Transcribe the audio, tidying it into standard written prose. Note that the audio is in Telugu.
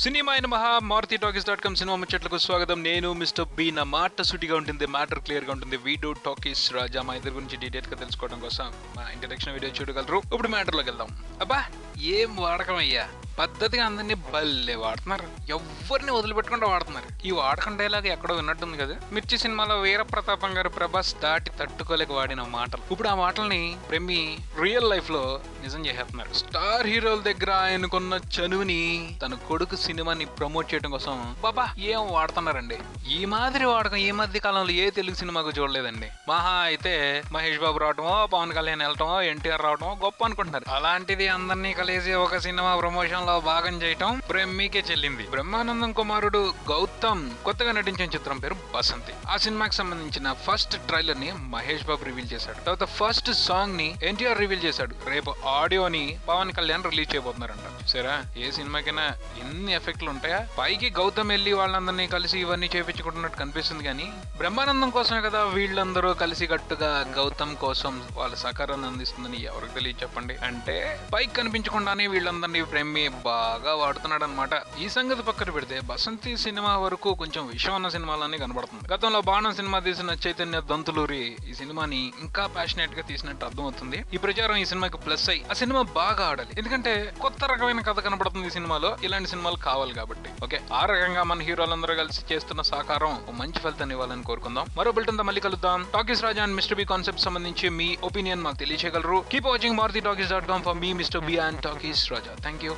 సినిమా అయిన మహా మారుతి టాకీస్.com సినిమా ముచ్చట్లకు స్వాగతం. నేను మిస్టర్ బి. నా మాట సూటిగా ఉంటుంది, మ్యాటర్ క్లియర్ గా ఉంటుంది. వీడియో టాకీస్ రాజా మా ఇద్దరి గురించి డీటెయిల్ గా తెలుసుకోవడం కోసం మా ఇంట్రడక్షన్ వీడియో చూడగలరు. ఇప్పుడు మ్యాటర్ లోకి వెళ్దాం. అబ్బా ఏం వాడకం అయ్యా, పద్ధతిగా అందరినీ భలే వాడుతున్నారు, ఎవరిని వదిలిపెట్టకుండా వాడుతున్నారు. ఈ వాడకం డైలాగ్ ఎక్కడో విన్నట్టుంది కదా. మిర్చి సినిమాలో వీర ప్రతాపం గారు ప్రభాస్ దాటి తట్టుకోలేక వాడిన మాటలు ఇప్పుడు ఆ మాటల్ని ప్రేమి రియల్ లైఫ్ లో నిజం చేసేస్తున్నారు. స్టార్ హీరోల దగ్గర ఆయనకున్న చనువుని తన కొడుకు సినిమాని ప్రమోట్ చేయడం కోసం బాబా ఏం వాడుతున్నారండి. ఈ మాదిరి వాడకం ఈ మధ్య కాలంలో ఏ తెలుగు సినిమాకు చూడలేదండి. మహా అయితే మహేష్ బాబు రావటమో, పవన్ కళ్యాణ్ వెళ్ళటమో, ఎన్టీఆర్ రావటమో గొప్ప అనుకుంటున్నారు. అలాంటిది అందరినీ కలిసి ఒక సినిమా ప్రమోషన్ లో భాగం చేయటం బ్రహ్మీకే చెల్లింది. బ్రహ్మానందం కుమారుడు గౌతమ్ కొత్తగా నటించిన చిత్రం పేరు బసంతి. ఆ సినిమాకి సంబంధించిన ఫస్ట్ ట్రైలర్ ని మహేష్ బాబు రివీల్ చేశాడు. తర్వాత ఫస్ట్ సాంగ్ ని ఎన్టీఆర్ రివీల్ చేశాడు. రేపు ఆడియోని పవన్ కళ్యాణ్ రిలీజ్ చేయబోతున్నారంట. సరే, ఏ సినిమాకైనా ఎన్ని ఎఫెక్ట్లు ఉంటాయా? పైకి గౌతమ్ వెళ్ళి వాళ్ళందరినీ కలిసి ఇవన్నీ చేపించుకుంటున్నట్టు కనిపిస్తుంది, కానీ బ్రహ్మానందం కోసమే కదా వీళ్ళందరూ కలిసి కట్టుగా గౌతమ్ కోసం వాళ్ళ సహకారాన్ని అందిస్తుందని ఎవరికి తెలియదు చెప్పండి. అంటే పైకి కనిపించకుండానే వీళ్ళందరినీ ప్రేమి బాగా వాడుతున్నాడు అనమాట. ఈ సంగతి పక్కన పెడితే బసంతి సినిమా వరకు కొంచెం విషయం ఉన్న సినిమాలన్నీ కనబడుతుంది. గతంలో బాణం సినిమా తీసిన చైతన్య దంతులూరి ఈ సినిమాని ఇంకా ప్యాషనేట్ గా తీసినట్టు అర్థమవుతుంది. ఈ ప్రచారం ఈ సినిమాకి ప్లస్ అయ్యి ఆ సినిమా బాగా ఆడాలి. ఎందుకంటే కొత్త రకమైన కథ కనబడుతుంది ఈ సినిమాలో. ఇలాంటి సినిమాలు కావాలి కాబట్టి. ఓకే, ఆ రకంగా మన హీరోలందరూ కలిసి చేస్తున్న సహకారం మంచి ఫలితాన్ని ఇవ్వాలని కోరుకుందాం. మరో బిల్టన్ తో మళ్ళీ కలుద్దాం. Talkies Raja and mister B concept సంబంధించి మీ ఒపీనియన్ మాకు తెలియచేయగలరు. Keep watching Maruti Talkies for మీ mister B and Talkies Raja. Thank you.